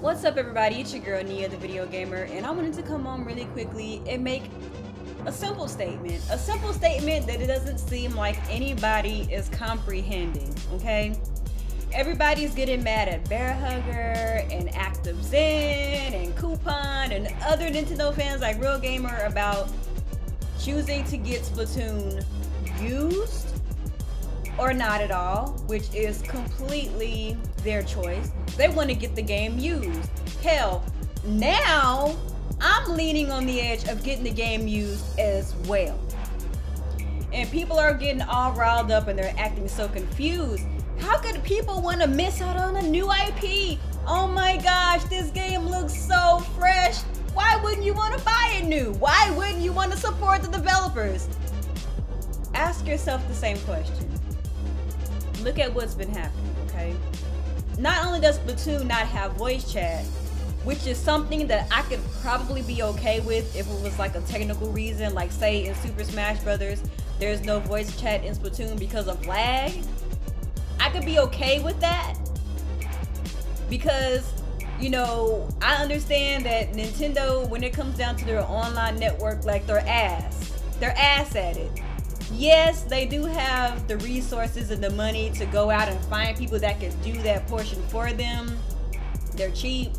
What's up everybody, it's your girl Nia, the video gamer, and I wanted to come on really quickly and make a simple statement that it doesn't seem like anybody is comprehending, okay? Everybody's getting mad at Bear Hugger and Active Zen and Coupon and other Nintendo fans like Real Gamer about choosing to get Splatoon used or not at all, which is completely their choice. They want to get the game used. Hell, now I'm leaning on the edge of getting the game used as well. And people are getting all riled up and they're acting so confused. How could people want to miss out on a new IP? Oh my gosh, this game looks so fresh. Why wouldn't you want to buy it new? Why wouldn't you want to support the developers? Ask yourself the same question. Look at what's been happening, okay? Not only does Splatoon not have voice chat, which is something that I could probably be okay with if it was like a technical reason, like say in Super Smash Brothers, there's no voice chat in Splatoon because of lag. I could be okay with that because, you know, I understand that Nintendo, when it comes down to their online network, like they're ass at it. Yes, they do have the resources and the money to go out and find people that can do that portion for them. They're cheap,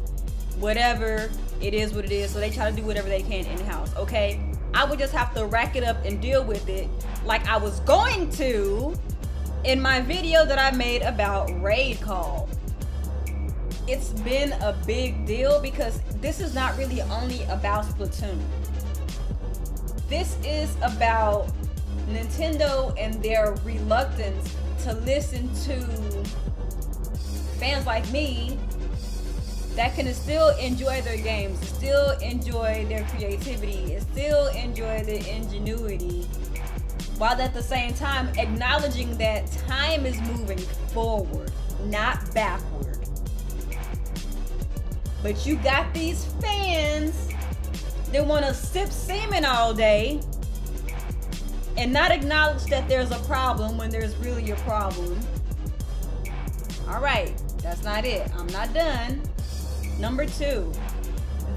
whatever, it is what it is, so they try to do whatever they can in-house, okay? I would just have to rack it up and deal with it like I was going to in my video that I made about Raidcall. It's been a big deal because this is not really only about Splatoon. This is about Nintendo and their reluctance to listen to fans like me that can still enjoy their games, still enjoy their creativity, and still enjoy their ingenuity, while at the same time acknowledging that time is moving forward, not backward. But you got these fans that want to sip semen all day and not acknowledge that there's a problem when there's really a problem. All right, that's not it. I'm not done. Number 2,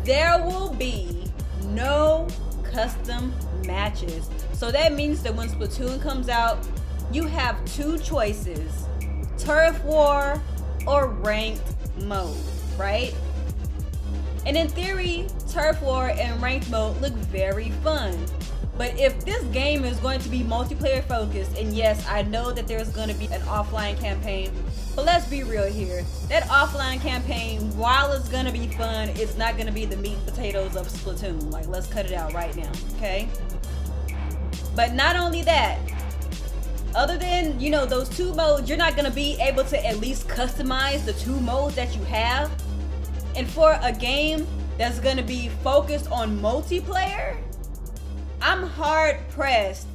there will be no custom matches. So that means that when Splatoon comes out, you have 2 choices: Turf War or Ranked mode, right? And in theory, Turf War and Ranked mode look very fun. But if this game is going to be multiplayer focused, and yes, I know that there's going to be an offline campaign, but let's be real here. That offline campaign, while it's going to be fun, it's not going to be the meat and potatoes of Splatoon. Like, let's cut it out right now, okay? But not only that, other than, you know, those 2 modes, you're not going to be able to at least customize the 2 modes that you have. And for a game that's going to be focused on multiplayer, I'm hard pressed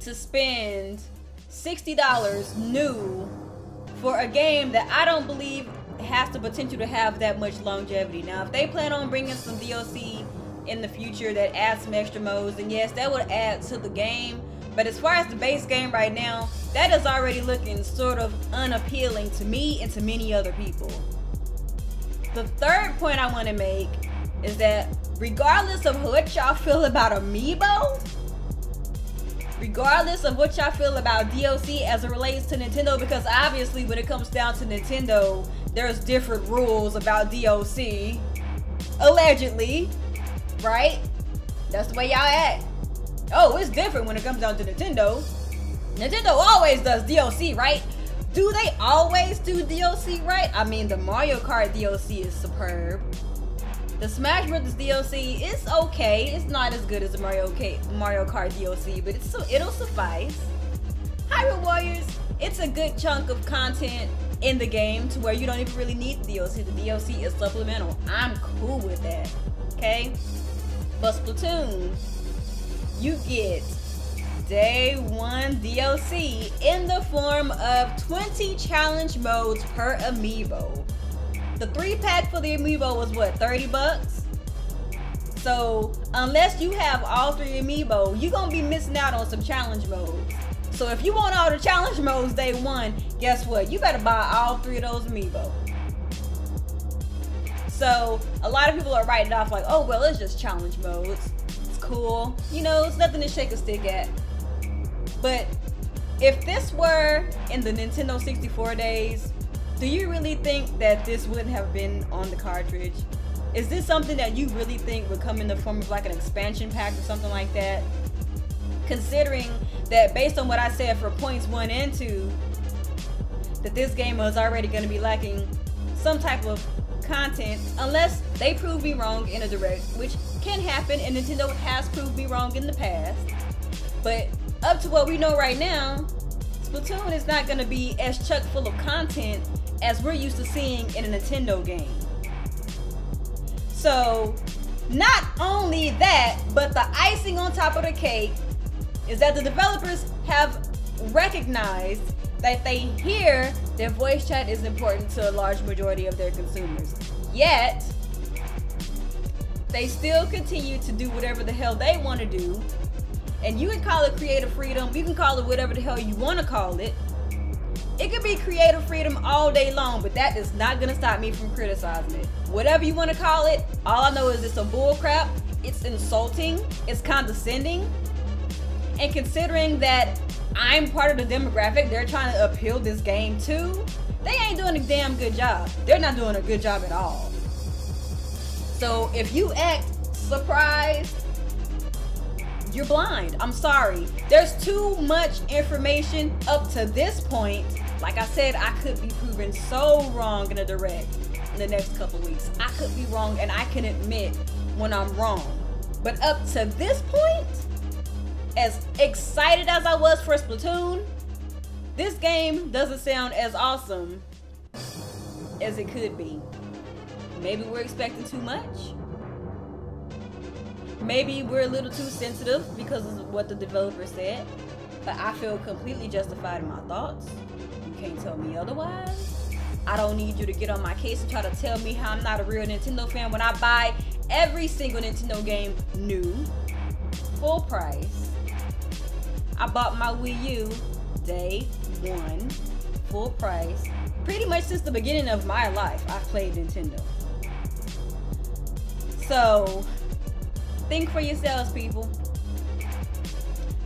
to spend $60 new for a game that I don't believe has the potential to have that much longevity. Now, if they plan on bringing some DLC in the future that adds some extra modes, then yes, that would add to the game. But as far as the base game right now, that is already looking sort of unappealing to me and to many other people. The third point I want to make is that regardless of what y'all feel about Amiibo, regardless of what y'all feel about DLC as it relates to Nintendo, because obviously when it comes down to Nintendo, there's different rules about DLC, allegedly, right? That's the way y'all act. Oh, it's different when it comes down to Nintendo. Nintendo always does DLC, right? Do they always do DLC right? I mean, the Mario Kart DLC is superb. The Smash Brothers DLC is okay. It's not as good as the Mario Kart DLC, but it'll suffice. Hyrule Warriors, it's a good chunk of content in the game to where you don't even really need the DLC. The DLC is supplemental. I'm cool with that, okay? But Splatoon, you get Day 1 DLC in the form of 20 challenge modes per amiibo. The 3-pack for the amiibo was what, 30 bucks? So unless you have all 3 amiibo, you're gonna be missing out on some challenge modes. So if you want all the challenge modes day 1, guess what? You better buy all 3 of those amiibo. So a lot of people are writing it off like, oh, well, it's just challenge modes. It's cool. You know, it's nothing to shake a stick at. But if this were in the Nintendo 64 days, do you really think that this wouldn't have been on the cartridge? Is this something that you really think would come in the form of like an expansion pack or something like that? Considering that based on what I said for points 1 and 2, that this game is already going to be lacking some type of content unless they prove me wrong in a direct, which can happen, and Nintendo has proved me wrong in the past. But up to what we know right now, Splatoon is not going to be as chock full of content as we're used to seeing in a Nintendo game. So not only that, but the icing on top of the cake is that the developers have recognized that they hear that voice chat is important to a large majority of their consumers. Yet, they still continue to do whatever the hell they want to do. And you can call it creative freedom, you can call it whatever the hell you want to call it. It could be creative freedom all day long, but that is not gonna stop me from criticizing it. Whatever you want to call it, all I know is it's a bull crap, it's insulting, it's condescending. And considering that I'm part of the demographic they're trying to appeal this game to, they ain't doing a damn good job. They're not doing a good job at all. So if you act surprised, you're blind. I'm sorry. There's too much information up to this point. Like I said, I could be proven so wrong in a direct in the next couple weeks. I could be wrong, and I can admit when I'm wrong. But up to this point, as excited as I was for Splatoon, this game doesn't sound as awesome as it could be. Maybe we're expecting too much. Maybe we're a little too sensitive because of what the developer said. But I feel completely justified in my thoughts. You can't tell me otherwise. I don't need you to get on my case and try to tell me how I'm not a real Nintendo fan when I buy every single Nintendo game new, full price. I bought my Wii U day 1, full price. Pretty much since the beginning of my life, I've played Nintendo. So, think for yourselves, people.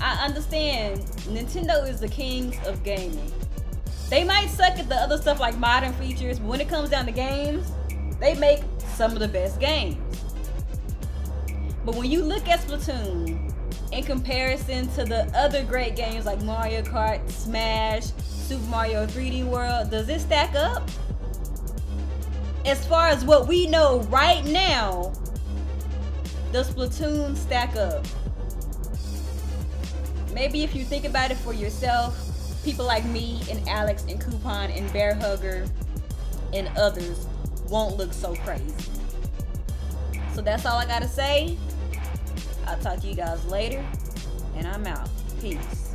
I understand Nintendo is the kings of gaming. They might suck at the other stuff like modern features, but when it comes down to games, they make some of the best games. But when you look at Splatoon, in comparison to the other great games like Mario Kart, Smash, Super Mario 3D World, does it stack up? As far as what we know right now, does Splatoon stack up? Maybe if you think about it for yourself, people like me and Alex and Coupon and Bear Hugger and others won't look so crazy. So that's all I gotta say. I'll talk to you guys later, and I'm out. Peace.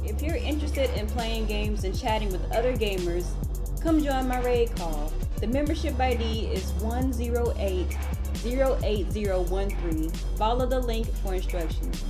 If you're interested in playing games and chatting with other gamers, come join my Raidcall. The membership ID is 108-08013. Follow the link for instructions.